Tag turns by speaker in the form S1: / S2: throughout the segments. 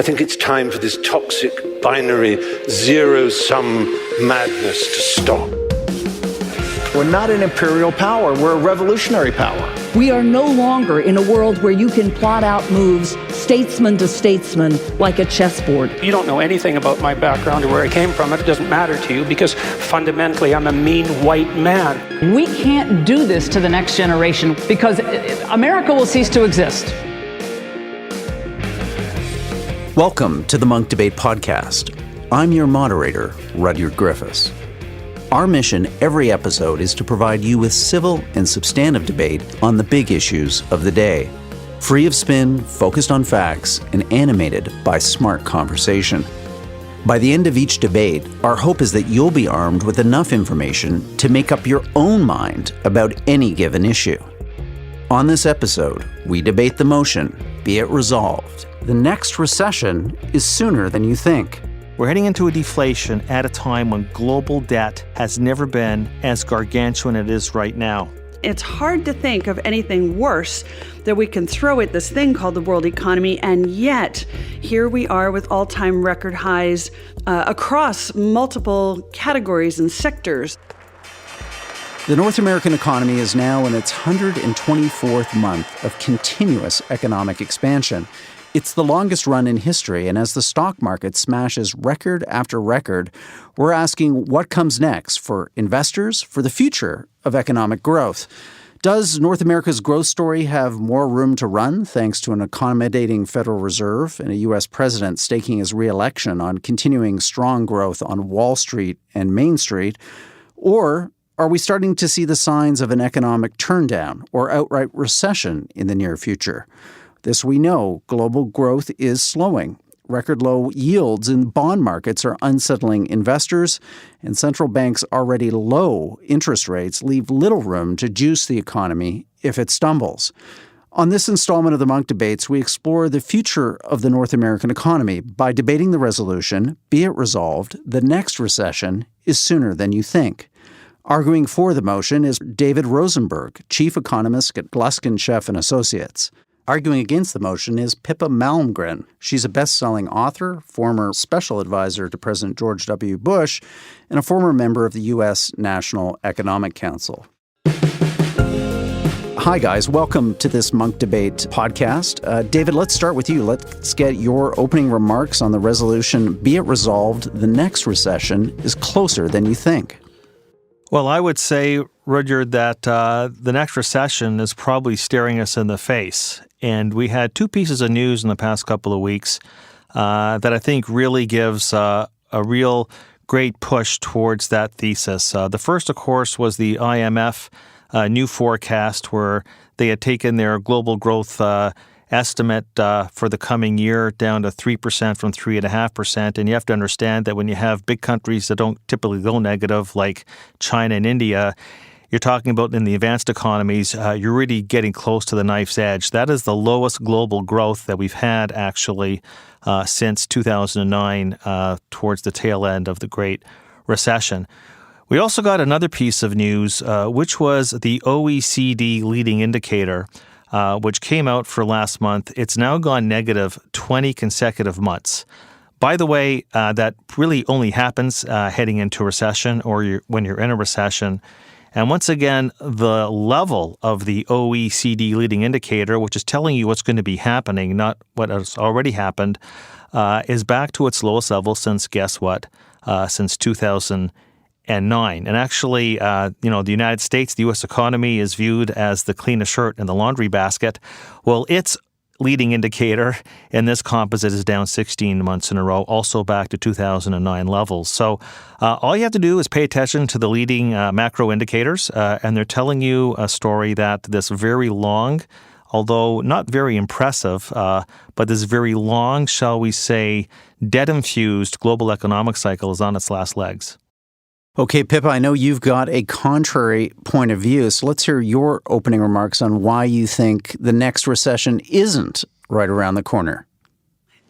S1: I think it's time for this toxic, binary, zero-sum madness to stop.
S2: We're not an imperial power. We're a revolutionary power.
S3: We are no longer in a world where you can plot out moves statesman to statesman like a chessboard.
S4: You don't know anything about my background or where I came from. It doesn't matter to you because fundamentally I'm a mean white man.
S5: We can't do this to the next generation because America will cease to exist.
S6: Welcome to the Munk Debate Podcast. I'm your moderator, Rudyard Griffiths. Our mission every episode is to provide you with civil and substantive debate on the big issues of the day, free of spin, focused on facts, and animated by smart conversation. By the end of each debate, our hope is that you'll be armed with enough information to make up your own mind about any given issue. On this episode, we debate the motion, be it resolved, the next recession is sooner than you think.
S7: We're heading into a deflation at a time when global debt has never been as gargantuan as it is right now.
S8: It's hard to think of anything worse that we can throw at this thing called the world economy, and yet here we are with all-time record highs across multiple categories and sectors.
S6: The North American economy is now in its 124th month of continuous economic expansion. It's the longest run in history, and as the stock market smashes record after record, we're asking what comes next for investors, for the future of economic growth. Does North America's growth story have more room to run thanks to an accommodating Federal Reserve and a U.S. president staking his re-election on continuing strong growth on Wall Street and Main Street? Or are we starting to see the signs of an economic turndown or outright recession in the near future? This we know, global growth is slowing. Record low yields in bond markets are unsettling investors, and central banks' already low interest rates leave little room to juice the economy if it stumbles. On this installment of the Munk Debates, we explore the future of the North American economy by debating the resolution, be it resolved, the next recession is sooner than you think. Arguing for the motion is David Rosenberg, chief economist at Gluskin Sheff & Associates. Arguing against the motion is Pippa Malmgren. She's a best-selling author, former special advisor to President George W. Bush, and a former member of the U.S. National Economic Council. Hi, guys. Welcome to this Munk Debate podcast. David, let's start with you. Let's get your opening remarks on the resolution, be it resolved, the next recession is closer than you think.
S7: Well, I would say, Rudyard, that the next recession is probably staring us in the face. And we had two pieces of news in the past couple of weeks that I think really gives a real great push towards that thesis. The first, of course, was the IMF new forecast where they had taken their global growth estimate for the coming year down to 3% from 3.5%. And you have to understand that when you have big countries that don't typically go negative, like China and India, you're talking about in the advanced economies, you're really getting close to the knife's edge. That is the lowest global growth that we've had actually since 2009 towards the tail end of the Great Recession. We also got another piece of news, which was the OECD leading indicator, which came out for last month. It's now gone negative 20 consecutive months. By the way, that really only happens heading into recession or when you're in a recession. And once again, the level of the OECD leading indicator, which is telling you what's going to be happening, not what has already happened, is back to its lowest level since, guess what, since 2009. And actually, the United States, the U.S. economy is viewed as the cleanest shirt in the laundry basket. Well, its leading indicator in this composite is down 16 months in a row, also back to 2009 levels. So all you have to do is pay attention to the leading macro indicators, and they're telling you a story that this very long, although not very impressive, but this very long, shall we say, debt-infused global economic cycle is on its last legs.
S6: Okay, Pippa, I know you've got a contrary point of view, so let's hear your opening remarks on why you think the next recession isn't right around the corner.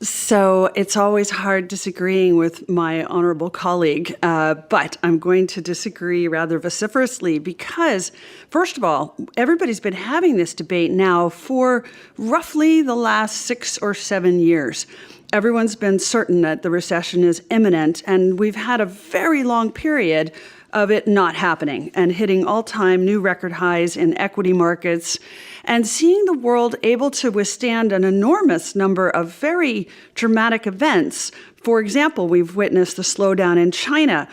S8: So it's always hard disagreeing with my honorable colleague, but I'm going to disagree rather vociferously because, first of all, everybody's been having this debate now for roughly the last 6 or 7 years. everyone's been certain that the recession is imminent, and we've had a very long period of it not happening and hitting all-time new record highs in equity markets and seeing the world able to withstand an enormous number of very dramatic events. For example, we've witnessed the slowdown in China.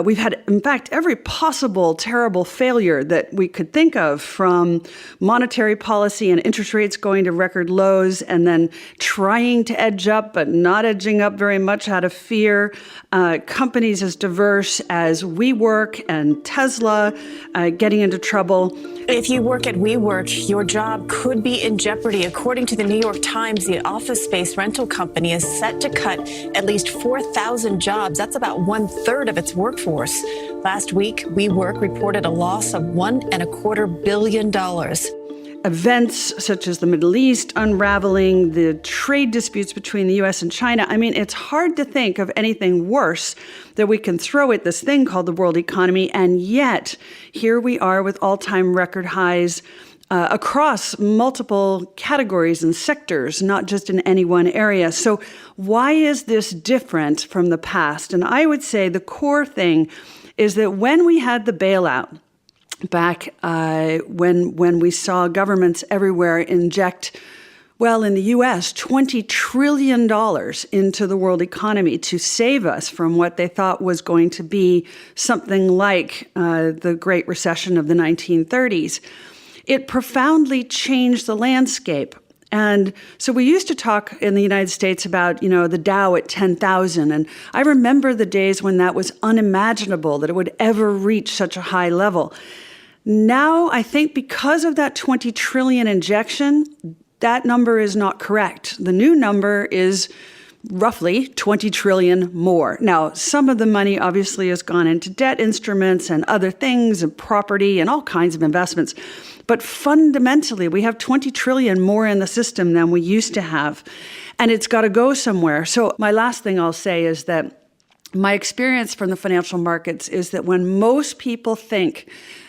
S8: We've had, in fact, every possible terrible failure that we could think of, from monetary policy and interest rates going to record lows and then trying to edge up but not edging up very much out of fear. Companies as diverse as WeWork and Tesla getting into trouble.
S9: If you work at WeWork, your job could be in jeopardy. According to the New York Times, the office space rental company is set to cut at least 4,000 jobs. That's about 1/3 of its workforce. Last week, WeWork reported a loss of $1.25 billion.
S8: Events such as the Middle East unraveling, the trade disputes between the U.S. and China. I mean, it's hard to think of anything worse that we can throw at this thing called the world economy. And yet, here we are with all-time record highs across multiple categories and sectors, not just in any one area. So why is this different from the past? And I would say the core thing is that when we had the bailout, back when we saw governments everywhere inject, well, in the U.S., $20 trillion into the world economy to save us from what they thought was going to be something like the Great Recession of the 1930s. It profoundly changed the landscape. And so we used to talk in the United States about, the Dow at 10,000. And I remember the days when that was unimaginable, that it would ever reach such a high level. Now, I think because of that 20 trillion injection, that number is not correct. The new number is roughly 20 trillion more. Now, some of the money obviously has gone into debt instruments and other things and property and all kinds of investments. But fundamentally, we have 20 trillion more in the system than we used to have. And it's got to go somewhere. So my last thing I'll say is that my experience from the financial markets is that when most people think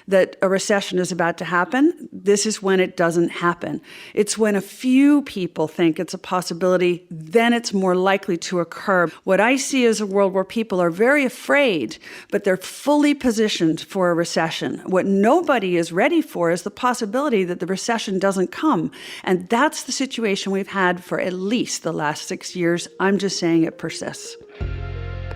S8: that a recession is about to happen, this is when it doesn't happen. It's when a few people think it's a possibility, then it's more likely to occur. What I see is a world where people are very afraid, but they're fully positioned for a recession. What nobody is ready for is the possibility that the recession doesn't come. And that's the situation we've had for at least the last 6 years. I'm just saying it persists.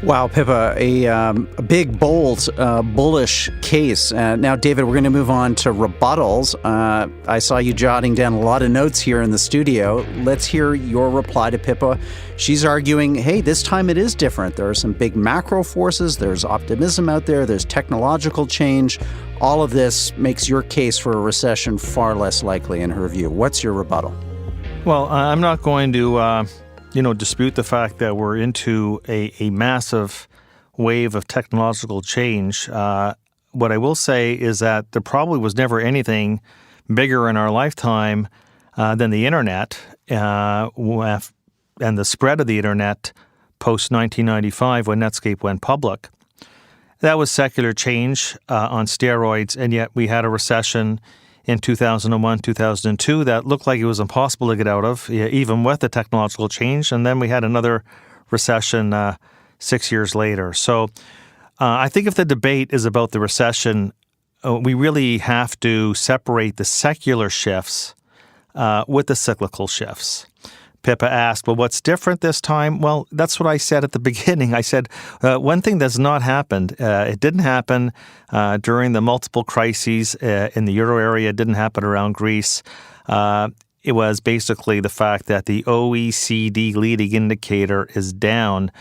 S6: Wow, Pippa, a big, bold, bullish case. Now, David, we're going to move on to rebuttals. I saw you jotting down a lot of notes here in the studio. Let's hear your reply to Pippa. She's arguing, hey, this time it is different. There are some big macro forces. There's optimism out there. There's technological change. All of this makes your case for a recession far less likely in her view. What's your rebuttal?
S7: Well, I'm not going to dispute the fact that we're into a massive wave of technological change. What I will say is that there probably was never anything bigger in our lifetime than the internet and the spread of the internet post-1995 when Netscape went public. That was secular change on steroids, and yet we had a recession in 2001, 2002 that looked like it was impossible to get out of, even with the technological change. And then we had another recession 6 years later. So I think if the debate is about the recession, we really have to separate the secular shifts with the cyclical shifts. Pippa asked, well, what's different this time? Well, that's what I said at the beginning. I said, one thing that's not happened, it didn't happen during the multiple crises in the euro area. It didn't happen around Greece. It was basically the fact that the OECD leading indicator is down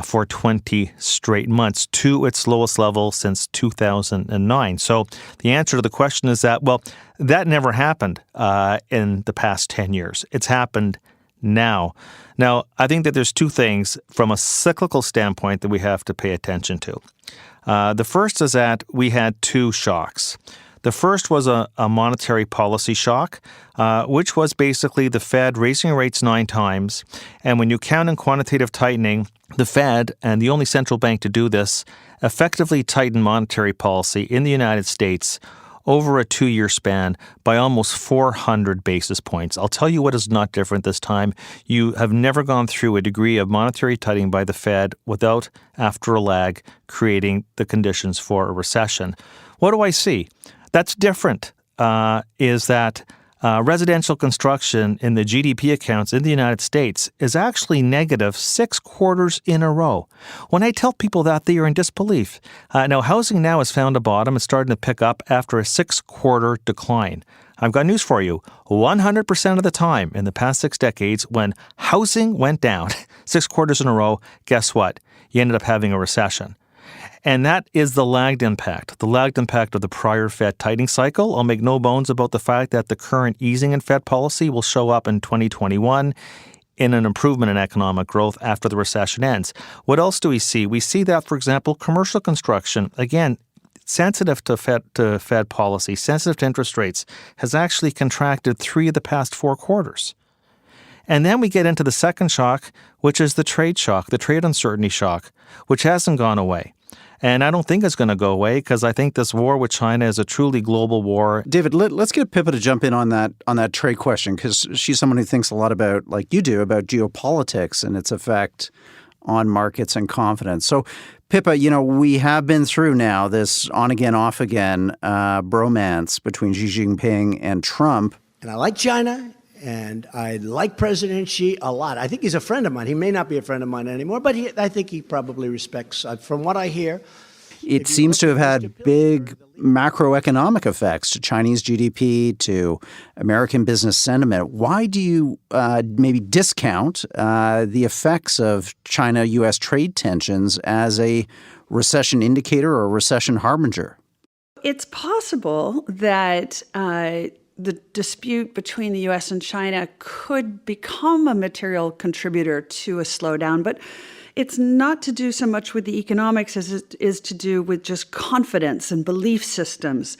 S7: for 20 straight months to its lowest level since 2009. So the answer to the question is that, well, that never happened in the past 10 years. It's happened now. Now, I think that there's two things from a cyclical standpoint that we have to pay attention to. The first is that we had two shocks. The first was a monetary policy shock, which was basically the Fed raising rates 9 times. And when you count in quantitative tightening, the Fed, and the only central bank to do this, effectively tightened monetary policy in the United States over a 2-year span by almost 400 basis points. I'll tell you what is not different this time. You have never gone through a degree of monetary tightening by the Fed without, after a lag, creating the conditions for a recession. What do I see? That's different, is that residential construction in the GDP accounts in the United States is actually negative 6 quarters in a row. When I tell people that, they are in disbelief. Now, housing now has found a bottom. It's starting to pick up after a 6-quarter decline. I've got news for you. 100% of the time in the past 6 decades, when housing went down 6 quarters in a row, guess what? You ended up having a recession. And that is the lagged impact of the prior Fed tightening cycle. I'll make no bones about the fact that the current easing in Fed policy will show up in 2021 in an improvement in economic growth after the recession ends. What else do we see? We see that, for example, commercial construction, again, sensitive to Fed policy, sensitive to interest rates, has actually contracted 3 of the past 4 quarters. And then we get into the second shock, which is the trade shock, the trade uncertainty shock, which hasn't gone away. And I don't think it's going to go away because I think this war with China is a truly global war.
S6: David, let's get Pippa to jump in on that trade question, because she's someone who thinks a lot about, like you do, about geopolitics and its effect on markets and confidence. So, Pippa, we have been through now this on-again, off-again bromance between Xi Jinping and Trump.
S10: And I like China, and I like President Xi a lot. I think he's a friend of mine. He may not be a friend of mine anymore, but I think he probably respects, from what I hear.
S6: It seems to have had big macroeconomic effects to Chinese GDP, to American business sentiment. Why do you maybe discount the effects of China-U.S. trade tensions as a recession indicator or a recession harbinger?
S8: It's possible that the dispute between the U.S. and China could become a material contributor to a slowdown, but it's not to do so much with the economics as it is to do with just confidence and belief systems.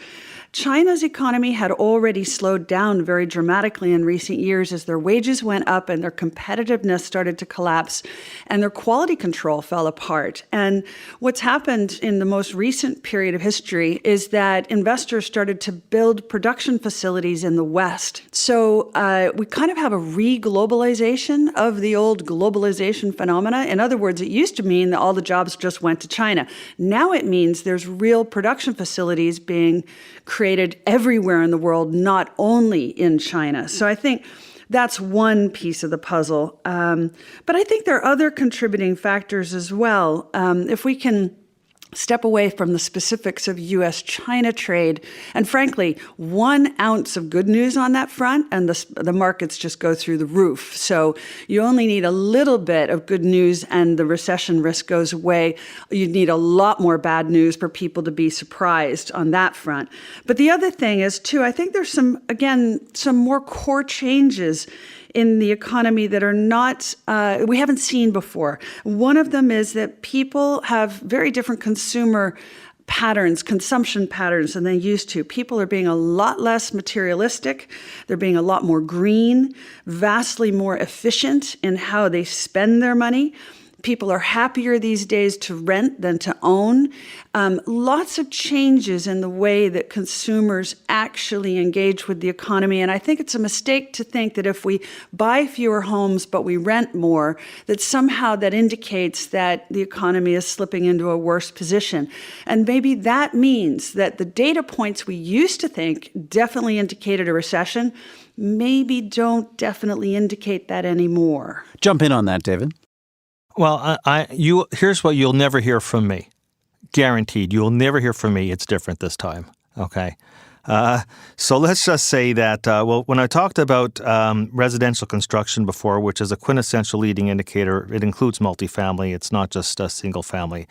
S8: China's economy had already slowed down very dramatically in recent years as their wages went up and their competitiveness started to collapse and their quality control fell apart. And what's happened in the most recent period of history is that investors started to build production facilities in the West. So we kind of have a re-globalization of the old globalization phenomena. In other words, it used to mean that all the jobs just went to China. Now it means there's real production facilities being created everywhere in the world, not only in China. So I think that's one piece of the puzzle. But I think there are other contributing factors as well. If we can step away from the specifics of U.S.-China trade, and frankly, 1 ounce of good news on that front, and the markets just go through the roof. So you only need a little bit of good news and the recession risk goes away. You need a lot more bad news for people to be surprised on that front. But the other thing is, too, I think there's some more core changes in the economy that are not, we haven't seen before. One of them is that people have very different consumer patterns, consumption patterns than they used to. People are being a lot less materialistic. They're being a lot more green, vastly more efficient in how they spend their money. People are happier these days to rent than to own. Lots of changes in the way that consumers actually engage with the economy. And I think it's a mistake to think that if we buy fewer homes but we rent more, that somehow that indicates that the economy is slipping into a worse position. And maybe that means that the data points we used to think definitely indicated a recession maybe don't definitely indicate that anymore.
S6: Jump in on that, David.
S7: Well, here's what you'll never hear from me. Guaranteed. You'll never hear from me. It's different this time. Okay. So let's just say that, when I talked about residential construction before, which is a quintessential leading indicator, it includes multifamily. It's not just a single family.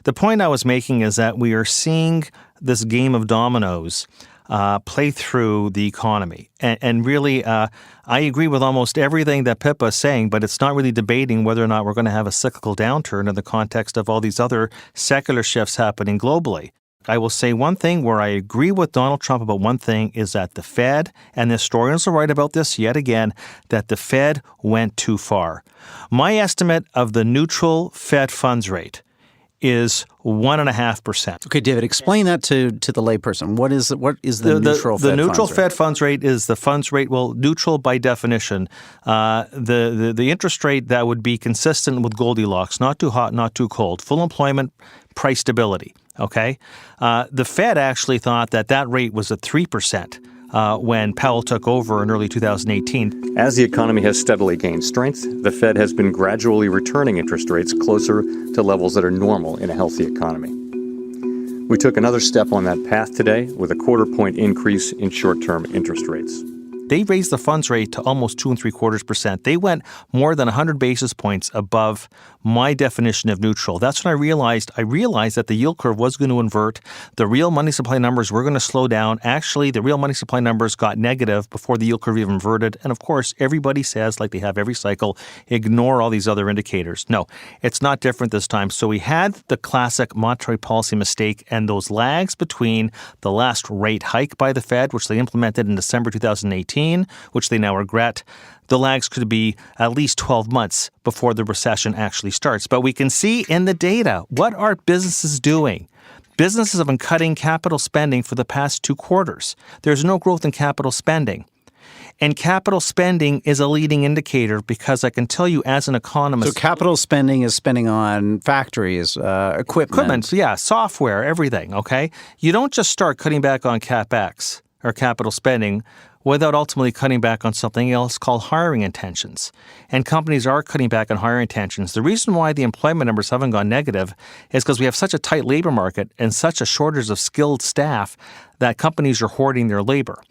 S7: The point I was making is that we are seeing this game of dominoes play through the economy. And really, I agree with almost everything that Pippa is saying, but it's not really debating whether or not we're going to have a cyclical downturn in the context of all these other secular shifts happening globally. I will say one thing where I agree with Donald Trump about one thing is that the Fed, and the historians will write about this yet again, that the Fed went too far. My estimate of the neutral Fed funds rate is 1.5%.
S6: Okay, David, explain that to the layperson. What is the neutral Fed funds rate?
S7: The neutral Fed funds rate is the funds rate, well, neutral by definition. The interest rate that would be consistent with Goldilocks, not too hot, not too cold, full employment, price stability, okay? The Fed actually thought that rate was at 3%. When Powell took over in early 2018.
S11: As the economy has steadily gained strength, the Fed has been gradually returning interest rates closer to levels that are normal in a healthy economy. We took another step on that path today with a quarter-point increase in short-term interest rates.
S7: They raised the funds rate to almost 2.75%. They went more than 100 basis points above my definition of neutral. That's when I realized that the yield curve was going to invert. The real money supply numbers were going to slow down. Actually, the real money supply numbers got negative before the yield curve even inverted. And of course, everybody says, like they have every cycle, ignore all these other indicators. No, it's not different this time. So we had the classic monetary policy mistake and those lags between the last rate hike by the Fed, which they implemented in December 2018, which they now regret. The lags could be at least 12 months before the recession actually starts. But we can see in the data, what are businesses doing? Businesses have been cutting capital spending for the past 2 quarters. There's no growth in capital spending. And capital spending is a leading indicator because I can tell you as an economist...
S6: So capital spending is spending on factories, equipment.
S7: Yeah, software, everything, okay? You don't just start cutting back on capex or capital spending without ultimately cutting back on something else called hiring intentions. And companies are cutting back on hiring intentions. The reason why the employment numbers haven't gone negative is because we have such a tight labor market and such a shortage of skilled staff that companies are hoarding their labor.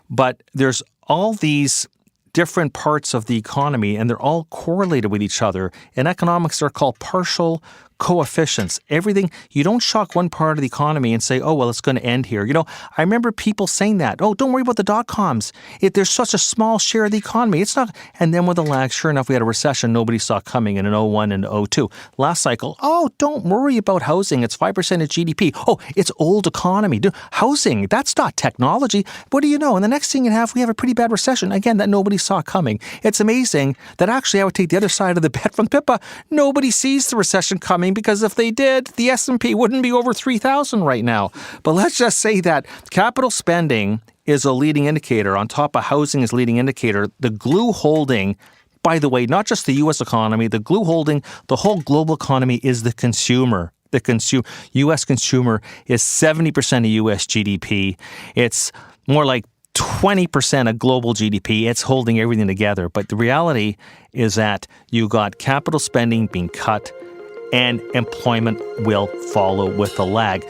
S7: But there's all these different parts of the economy, and they're all correlated with each other. In economics, they're called partial coefficients. Everything, you don't shock one part of the economy and say, oh, well, it's going to end here. You know, I remember people saying that. Oh, don't worry about the dot-coms. There's such a small share of the economy. It's not. And then with the lag, sure enough, we had a recession nobody saw coming in 01 and 02. Last cycle, oh, don't worry about housing. It's 5% of GDP. Oh, it's old economy. Housing, that's not technology. What do you know? And the next thing we have a pretty bad recession, again, that nobody saw coming. It's amazing that actually I would take the other side of the bet from Pippa. Nobody sees the recession coming, because if they did, the S&P wouldn't be over 3,000 right now. But let's just say that capital spending is a leading indicator. On top of housing is a leading indicator. The glue holding, by the way, not just the U.S. economy, the glue holding the whole global economy is the consumer. The U.S. consumer is 70% of U.S. GDP. It's more like 20% of global GDP. It's holding everything together. But the reality is that you got capital spending being cut, and employment will follow with a lag.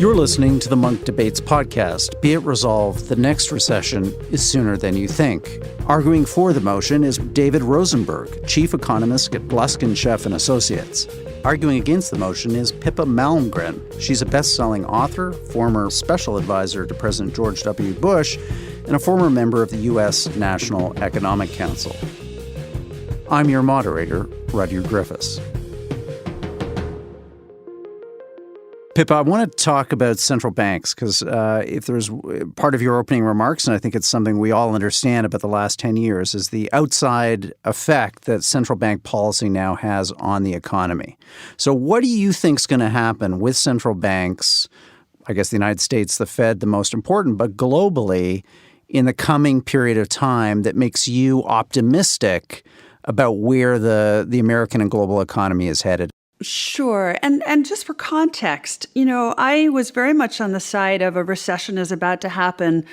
S6: You're listening to the Munk Debates podcast. Be it resolved, the next recession is sooner than you think. Arguing for the motion is David Rosenberg, chief economist at Bluskin, Sheff & Associates. Arguing against the motion is Pippa Malmgren. She's a best-selling author, former special advisor to President George W. Bush, and a former member of the U.S. National Economic Council. I'm your moderator, Rudyard Griffiths. Pippa, I want to talk about central banks because if there's part of your opening remarks, and I think it's something we all understand about the last 10 years, is the outside effect that central bank policy now has on the economy. So what do you think is going to happen with central banks, I guess the United States, the Fed, the most important, but globally in the coming period of time that makes you optimistic about where the American and global economy is headed?
S8: Sure. And just for context, I was very much on the side of a recession is about to happen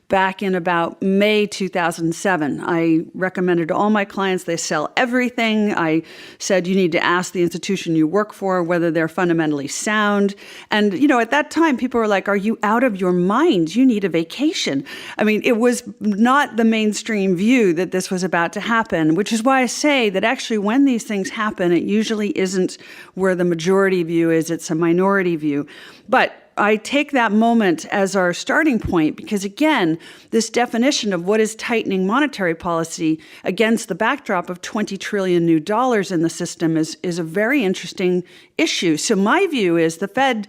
S8: back in about May 2007. I recommended to all my clients they sell everything. I said you need to ask the institution you work for whether they're fundamentally sound. And, at that time, people were like, are you out of your mind? You need a vacation. I mean, it was not the mainstream view that this was about to happen, which is why I say that actually when these things happen, it usually isn't where the majority view is. It's a minority view. But I take that moment as our starting point because, again, this definition of what is tightening monetary policy against the backdrop of $20 trillion new dollars in the system is a very interesting issue. So my view is the Fed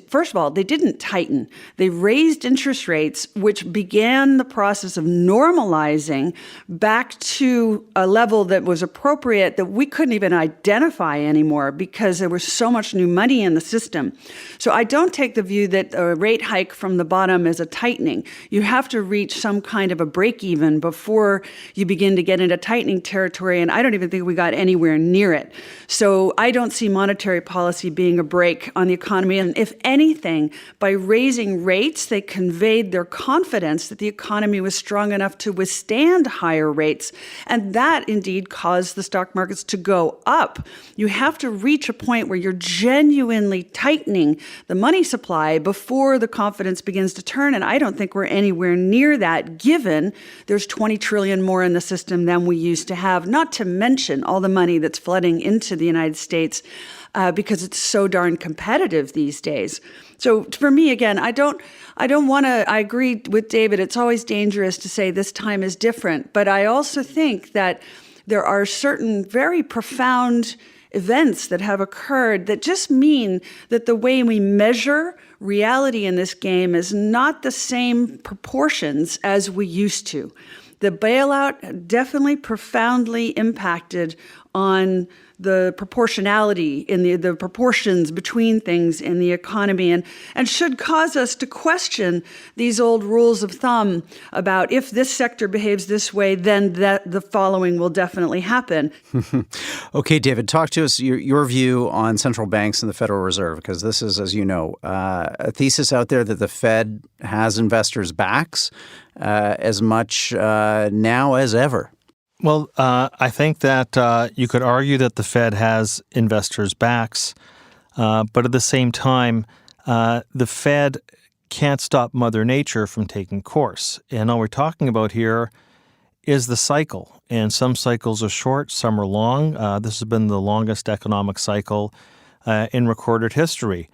S8: First of all, they didn't tighten. They raised interest rates, which began the process of normalizing back to a level that was appropriate that we couldn't even identify anymore because there was so much new money in the system. So I don't take the view that a rate hike from the bottom is a tightening. You have to reach some kind of a break even before you begin to get into tightening territory, and I don't even think we got anywhere near it. So I don't see monetary policy being a brake on the economy. And if anything, by raising rates, they conveyed their confidence that the economy was strong enough to withstand higher rates. And that indeed caused the stock markets to go up. You have to reach a point where you're genuinely tightening the money supply before the confidence begins to turn. And I don't think we're anywhere near that, given there's 20 trillion more in the system than we used to have, not to mention all the money that's flooding into the United States because it's so darn competitive these days. So for me, again, I don't want to, I agree with David, it's always dangerous to say this time is different, but I also think that there are certain very profound events that have occurred that just mean that the way we measure reality in this game is not the same proportions as we used to. The bailout definitely profoundly impacted on the proportionality in the proportions between things in the economy and should cause us to question these old rules of thumb about if this sector behaves this way, then that the following will definitely happen.
S6: Okay, David, talk to us your view on central banks and the Federal Reserve, because this is, as you know, a thesis out there that the Fed has investors' backs as much now as ever.
S7: Well, I think that you could argue that the Fed has investors' backs, but at the same time, the Fed can't stop Mother Nature from taking course. And all we're talking about here is the cycle. And some cycles are short, some are long. This has been the longest economic cycle in recorded history.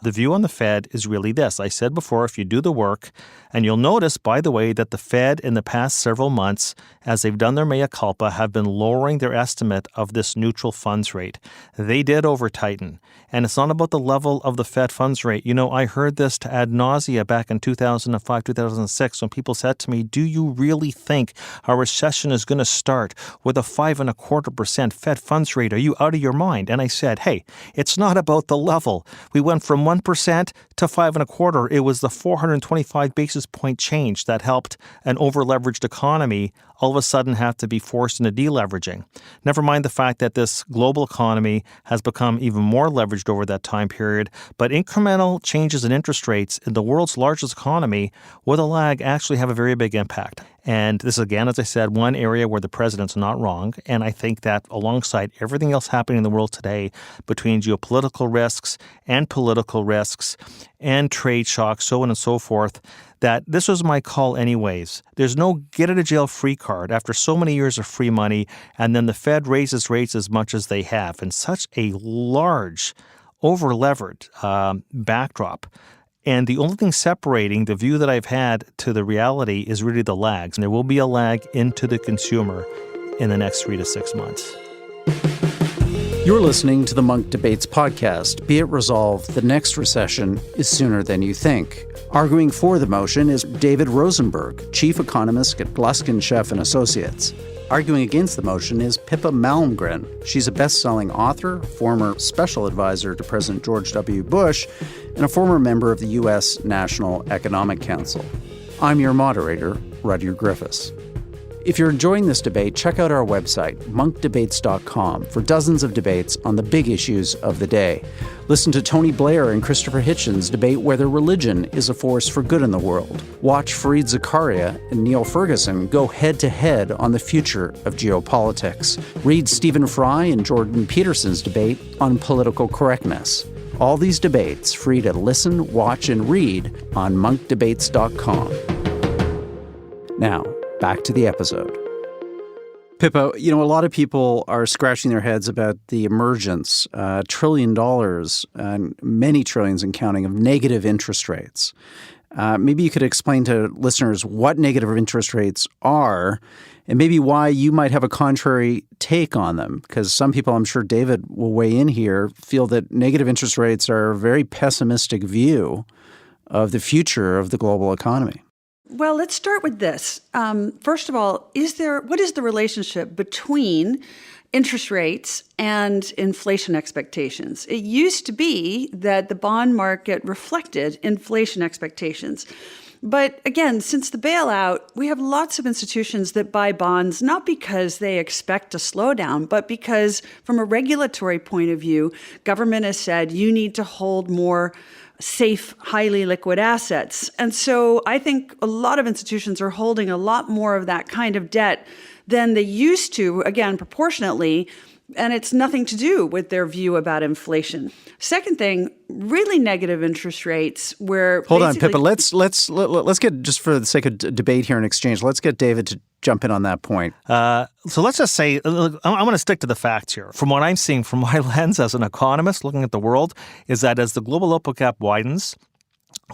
S7: The view on the Fed is really this. I said before, if you do the work, and you'll notice, by the way, that the Fed in the past several months, as they've done their mea culpa, have been lowering their estimate of this neutral funds rate. They did over-tighten. And it's not about the level of the Fed funds rate. You know, I heard this to ad nausea back in 2005, 2006, when people said to me, do you really think a recession is going to start with a 5.25% Fed funds rate? Are you out of your mind? And I said, hey, it's not about the level. We went from 1% to 5.25%. It was the 425 basis point change that helped an over-leveraged economy all of a sudden have to be forced into deleveraging. Never mind the fact that this global economy has become even more leveraged over that time period, but incremental changes in interest rates in the world's largest economy with a lag actually have a very big impact. And this is, again, as I said, one area where the president's not wrong. And I think that alongside everything else happening in the world today, between geopolitical risks and political risks and trade shocks, so on and so forth, that this was my call anyways. There's no get-out-of-jail-free card after so many years of free money, and then the Fed raises rates as much as they have in such a large, over-levered backdrop. And the only thing separating the view that I've had to the reality is really the lags. And there will be a lag into the consumer in the next 3 to 6 months.
S6: You're listening to the Munk Debates podcast. Be it resolved, the next recession is sooner than you think. Arguing for the motion is David Rosenberg, chief economist at Gluskin Sheff & Associates. Arguing against the motion is Pippa Malmgren. She's a best-selling author, former special advisor to President George W. Bush, and a former member of the U.S. National Economic Council. I'm your moderator, Rudyard Griffiths. If you're enjoying this debate, check out our website, monkdebates.com, for dozens of debates on the big issues of the day. Listen to Tony Blair and Christopher Hitchens debate whether religion is a force for good in the world. Watch Fareed Zakaria and Neil Ferguson go head-to-head on the future of geopolitics. Read Stephen Fry and Jordan Peterson's debate on political correctness. All these debates free to listen, watch, and read on monkdebates.com. Now, back to the episode. Pippa, you know, a lot of people are scratching their heads about the emergence, $1 trillion and many trillions and counting of negative interest rates. maybe you could explain to listeners what negative interest rates are and maybe why you might have a contrary take on them. Because some people, I'm sure David will weigh in here, feel that negative interest rates are a very pessimistic view of the future of the global economy.
S8: Well, let's start with this. First of all, what is the relationship between interest rates and inflation expectations? It used to be that the bond market reflected inflation expectations. But again, since the bailout, we have lots of institutions that buy bonds, not because they expect a slowdown, but because from a regulatory point of view, government has said you need to hold more safe, highly liquid assets. And so I think a lot of institutions are holding a lot more of that kind of debt than they used to, again, proportionately, and it's nothing to do with their view about inflation. Second thing, really negative interest rates where
S6: Hold on, Pippa. Let's get, just for the sake of debate here and exchange, let's get David to jump in on that point.
S7: So let's just say, I'm going to stick to the facts here. From what I'm seeing from my lens as an economist looking at the world, is that as the global output gap widens,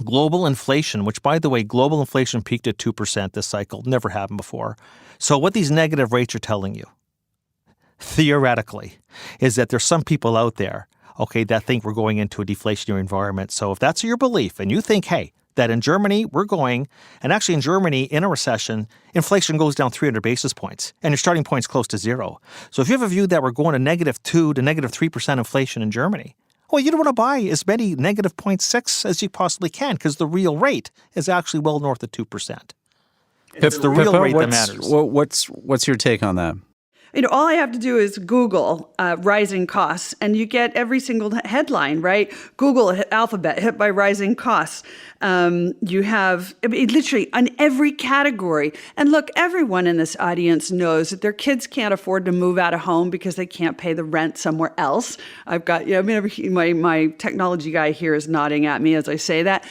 S7: global inflation, which, by the way, global inflation peaked at 2% this cycle, never happened before. So what these negative rates are telling you, theoretically, is that there's some people out there, okay, that think we're going into a deflationary environment. So if that's your belief and you think, hey, that in Germany we're going, and actually in Germany in a recession, inflation goes down 300 basis points and your starting point's close to zero. So if you have a view that we're going to -2 to -3% inflation in Germany, well, you don't want to buy as many -0.6 as you possibly can because the real rate is actually well north of 2%. It's the real rate that matters.
S6: What's your take on that?
S8: All I have to do is Google rising costs, and you get every single headline, right? Google Alphabet hit by rising costs. You have literally on every category. And look, everyone in this audience knows that their kids can't afford to move out of home because they can't pay the rent somewhere else. I've got, my technology guy here is nodding at me as I say that.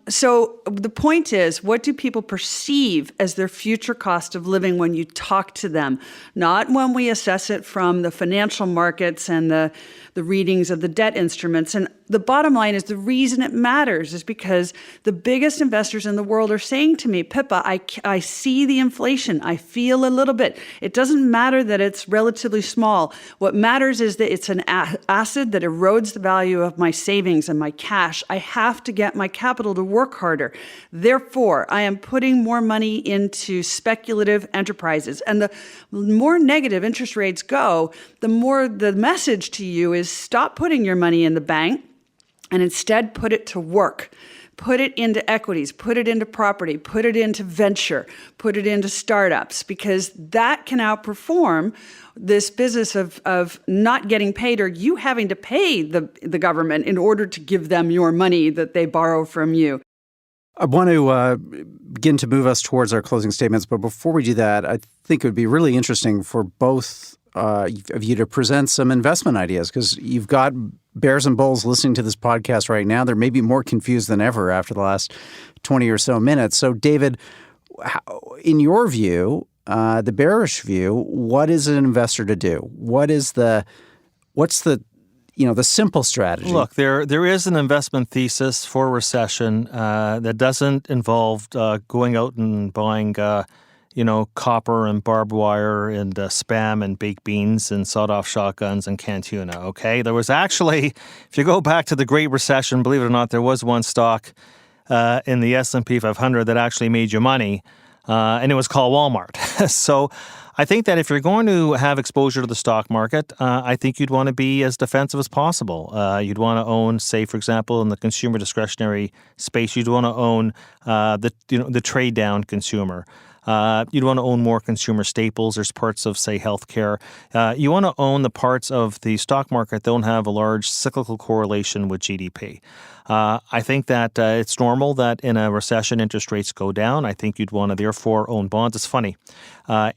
S8: So the point is, what do people perceive as their future cost of living when you talk to them? Not when we assess it from the financial markets and the readings of the debt instruments. And the bottom line is the reason it matters is because the biggest investors in the world are saying to me, Pippa, I see the inflation. I feel a little bit. It doesn't matter that it's relatively small. What matters is that it's an acid that erodes the value of my savings and my cash. I have to get my capital to work harder. Therefore, I am putting more money into speculative enterprises. And the more negative interest rates go, the more the message to you is stop putting your money in the bank and instead put it to work. Put it into equities, put it into property, put it into venture, put it into startups, because that can outperform this business of not getting paid or you having to pay the government in order to give them your money that they borrow from you.
S6: I want to begin to move us towards our closing statements, but before we do that, I think it would be really interesting for both of you to present some investment ideas, because you've got bears and bulls listening to this podcast right now. They're maybe more confused than ever after the last 20 or so minutes. So, David, in your view, the bearish view, what is an investor to do? What's the simple strategy?
S7: Look, there is an investment thesis for recession that doesn't involve going out and buying copper and barbed wire and Spam and baked beans and sawed-off shotguns and canned tuna, okay? There was actually, if you go back to the Great Recession, believe it or not, there was one stock in the S&P 500 that actually made you money, and it was called Walmart. So I think that if you're going to have exposure to the stock market, I think you'd want to be as defensive as possible. You'd want to own, say, for example, in the consumer discretionary space, you'd want to own the trade-down consumer. You'd want to own more consumer staples. There's parts of, say, healthcare. You want to own the parts of the stock market that don't have a large cyclical correlation with GDP. I think that it's normal that in a recession interest rates go down. I think you'd want to therefore own bonds. It's funny.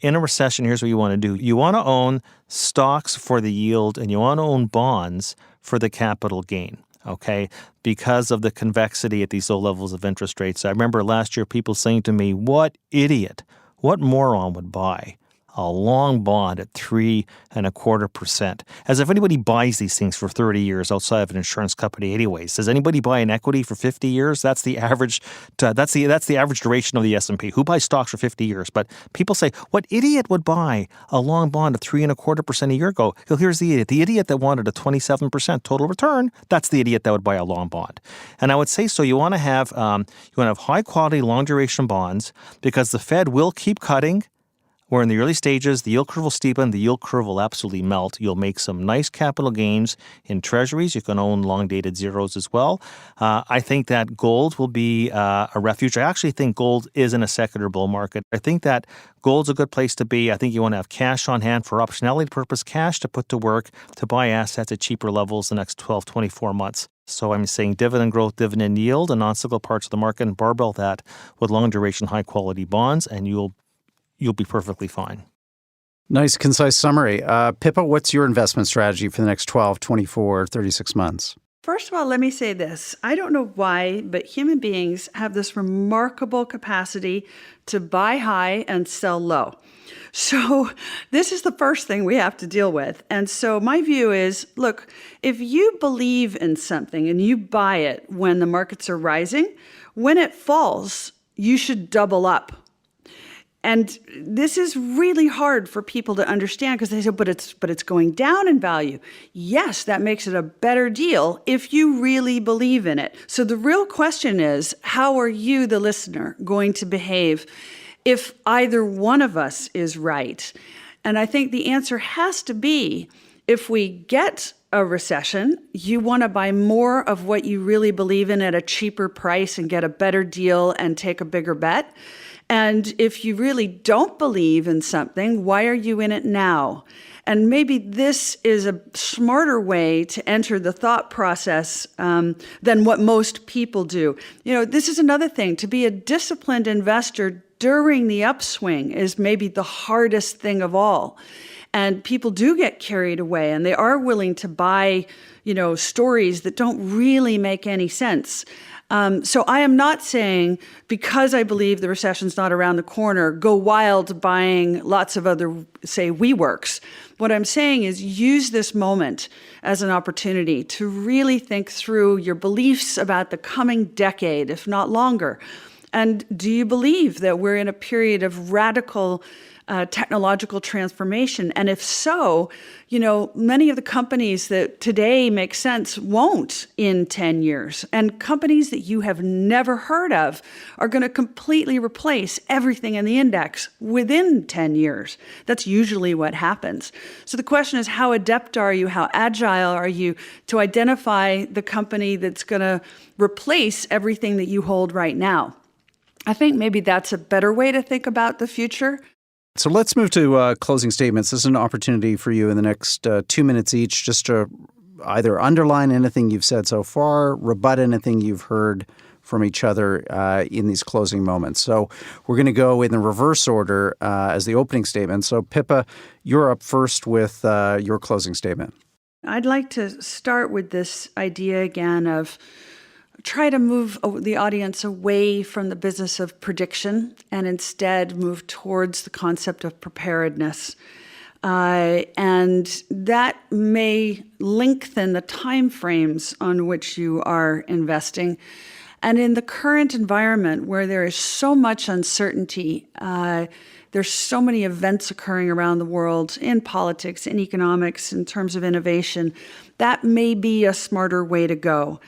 S7: In a recession, here's what you want to do. You want to own stocks for the yield and you want to own bonds for the capital gain. Okay, because of the convexity at these low levels of interest rates. I remember last year people saying to me, what idiot, what moron would buy a long bond at 3.25%. As if anybody buys these things for 30 years outside of an insurance company anyways. Does anybody buy an equity for 50 years? That's the average that's the average duration of the S&P. Who buys stocks for 50 years? But people say, what idiot would buy a long bond at 3.25% a year ago? Well, here's the idiot. The idiot that wanted a 27% total return, that's the idiot that would buy a long bond. And I would say so you want to have high quality long duration bonds because the Fed will keep cutting. Where in the early stages, the yield curve will steepen, the yield curve will absolutely melt. You'll make some nice capital gains in treasuries. You can own long-dated zeros as well. I think that gold will be a refuge. I actually think gold is in a secular bull market. I think that gold's a good place to be. I think you want to have cash on hand for optionality purpose, cash to put to work to buy assets at cheaper levels the next 12, 24 months. So I'm saying dividend growth, dividend yield, and non-cyclical parts of the market, and barbell that with long-duration, high-quality bonds, and you'll be perfectly fine.
S6: Nice, concise summary. Pippa, what's your investment strategy for the next 12, 24, 36 months?
S8: First of all, let me say this. I don't know why, but human beings have this remarkable capacity to buy high and sell low. So this is the first thing we have to deal with. And so my view is, look, if you believe in something and you buy it when the markets are rising, when it falls, you should double up. And this is really hard for people to understand because they say, but it's going down in value. Yes, that makes it a better deal if you really believe in it. So the real question is, how are you, the listener, going to behave if either one of us is right? And I think the answer has to be, if we get a recession, you want to buy more of what you really believe in at a cheaper price and get a better deal and take a bigger bet. And if you really don't believe in something, why are you in it now? And maybe this is a smarter way to enter the thought process than what most people do. You know, this is another thing. To be a disciplined investor during the upswing is maybe the hardest thing of all. And people do get carried away, and they are willing to buy, stories that don't really make any sense. So I am not saying, because I believe the recession's not around the corner, go wild buying lots of other, say, WeWorks. What I'm saying is use this moment as an opportunity to really think through your beliefs about the coming decade, if not longer. And do you believe that we're in a period of radical technological transformation? And if so, many of the companies that today make sense won't in 10 years. And companies that you have never heard of are going to completely replace everything in the index within 10 years. That's usually what happens. So the question is, how adept are you? How agile are you to identify the company that's going to replace everything that you hold right now? I think maybe that's a better way to think about the future.
S6: So let's move to closing statements. This is an opportunity for you in the next 2 minutes each just to either underline anything you've said so far, rebut anything you've heard from each other in these closing moments. So we're going to go in the reverse order as the opening statement. So Pippa, you're up first with your closing statement.
S8: I'd like to start with this idea again of try to move the audience away from the business of prediction and instead move towards the concept of preparedness. And that may lengthen the time frames on which you are investing. And in the current environment where there is so much uncertainty, there's so many events occurring around the world in politics, in economics, in terms of innovation, that may be a smarter way to go.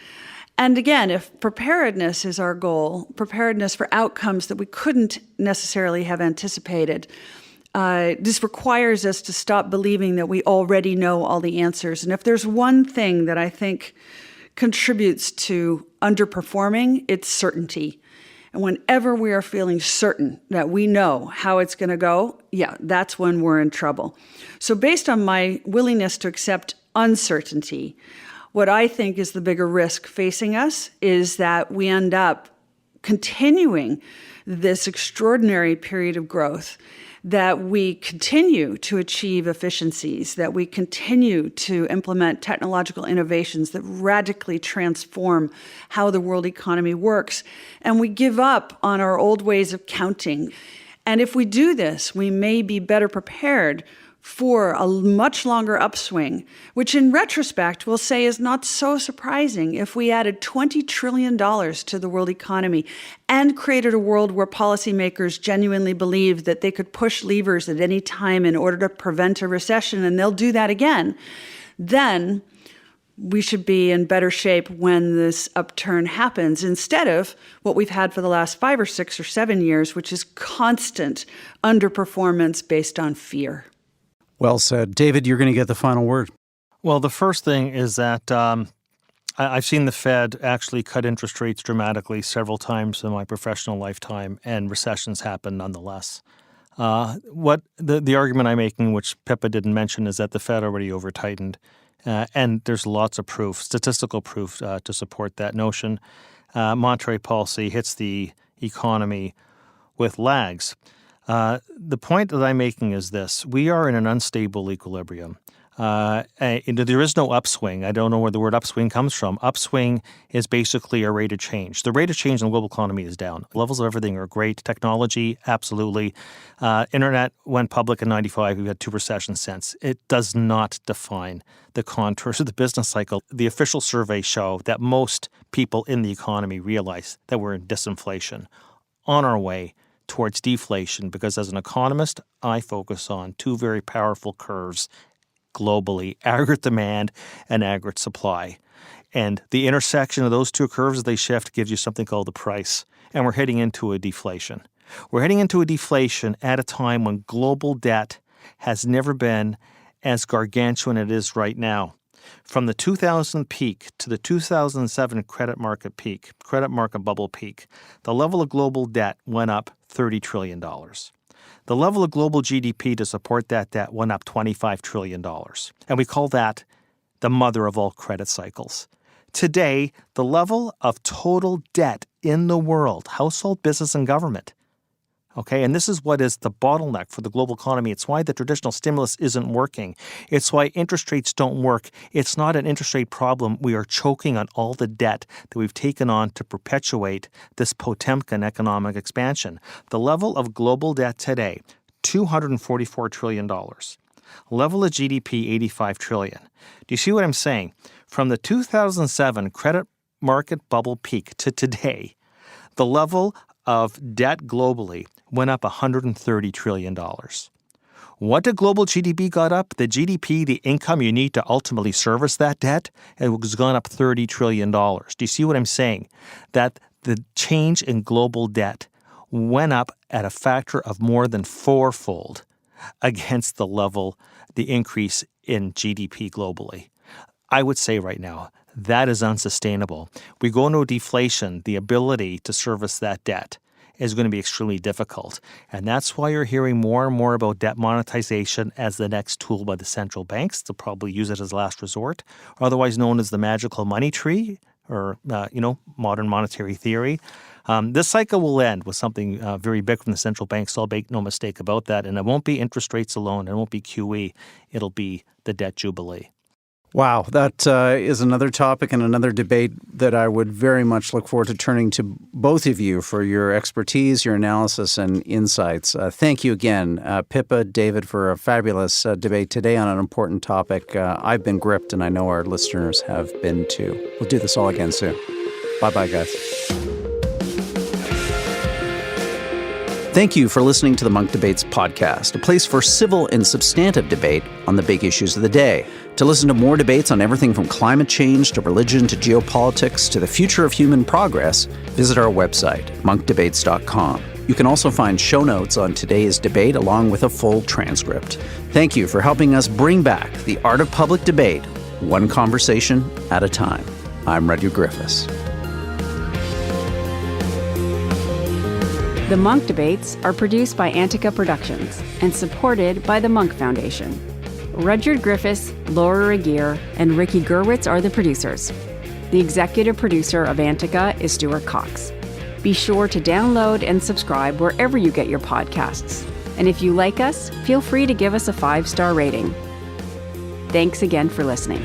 S8: And again, if preparedness is our goal, preparedness for outcomes that we couldn't necessarily have anticipated, this requires us to stop believing that we already know all the answers. And if there's one thing that I think contributes to underperforming, it's certainty. And whenever we are feeling certain that we know how it's going to go, that's when we're in trouble. So based on my willingness to accept uncertainty, what I think is the bigger risk facing us is that we end up continuing this extraordinary period of growth, that we continue to achieve efficiencies, that we continue to implement technological innovations that radically transform how the world economy works, and we give up on our old ways of counting. And if we do this, we may be better prepared for a much longer upswing, which in retrospect we'll say is not so surprising if we added $20 trillion to the world economy and created a world where policymakers genuinely believe that they could push levers at any time in order to prevent a recession, and they'll do that again. Then we should be in better shape when this upturn happens, instead of what we've had for the last 5 or 6 or 7 years, which is constant underperformance based on fear.
S6: Well said. David, you're going to get the final word.
S7: Well, the first thing is that I've seen the Fed actually cut interest rates dramatically several times in my professional lifetime, and recessions happen nonetheless. What the argument I'm making, which Pippa didn't mention, is that the Fed already over-tightened, and there's lots of proof, statistical proof to support that notion. Monetary policy hits the economy with lags. The point that I'm making is this. We are in an unstable equilibrium. There is no upswing. I don't know where the word upswing comes from. Upswing is basically a rate of change. The rate of change in the global economy is down. Levels of everything are great. Technology, absolutely. Internet went public in 95. We've had 2 recessions since. It does not define the contours of the business cycle. The official surveys show that most people in the economy realize that we're in disinflation, on our way towards deflation, because as an economist, I focus on 2 very powerful curves globally, aggregate demand and aggregate supply. And the intersection of those 2 curves as they shift gives you something called the price. And we're heading into a deflation. We're heading into a deflation at a time when global debt has never been as gargantuan as it is right now. From the 2000 peak to the 2007 credit market bubble peak, the level of global debt went up $30 trillion. The level of global GDP to support that debt went up $25 trillion. And we call that the mother of all credit cycles. Today, the level of total debt in the world, household, business, and government, and this is what is the bottleneck for the global economy. It's why the traditional stimulus isn't working. It's why interest rates don't work. It's not an interest rate problem. We are choking on all the debt that we've taken on to perpetuate this Potemkin economic expansion. The level of global debt today, $244 trillion. Level of GDP, $85 trillion. Do you see what I'm saying? From the 2007 credit market bubble peak to today, the level of debt globally went up $130 trillion. What did global GDP got up? The GDP, the income you need to ultimately service that debt, it has gone up $30 trillion. Do you see what I'm saying? That the change in global debt went up at a factor of more than 4-fold against the increase in GDP globally. I would say right now, that is unsustainable. We go into a deflation, the ability to service that debt is going to be extremely difficult. And that's why you're hearing more and more about debt monetization as the next tool by the central banks. They'll probably use it as a last resort, otherwise known as the magical money tree or, modern monetary theory. This cycle will end with something very big from the central banks, so I'll make no mistake about that. And it won't be interest rates alone. It won't be QE. It'll be the debt jubilee.
S6: Wow, that is another topic and another debate that I would very much look forward to turning to both of you for your expertise, your analysis, and insights. Thank you again, Pippa, David, for a fabulous debate today on an important topic. I've been gripped, and I know our listeners have been too. We'll do this all again soon. Bye-bye, guys. Thank you for listening to the Munk Debates podcast, a place for civil and substantive debate on the big issues of the day. To listen to more debates on everything from climate change to religion to geopolitics to the future of human progress, visit our website, monkdebates.com. You can also find show notes on today's debate along with a full transcript. Thank you for helping us bring back the art of public debate, one conversation at a time. I'm Rudyard Griffiths.
S12: The Munk Debates are produced by Antica Productions and supported by the Munk Foundation. Rudyard Griffiths, Laura Regier, and Ricky Gerwitz are the producers. The executive producer of Antica is Stuart Cox. Be sure to download and subscribe wherever you get your podcasts. And if you like us, feel free to give us a 5-star rating. Thanks again for listening.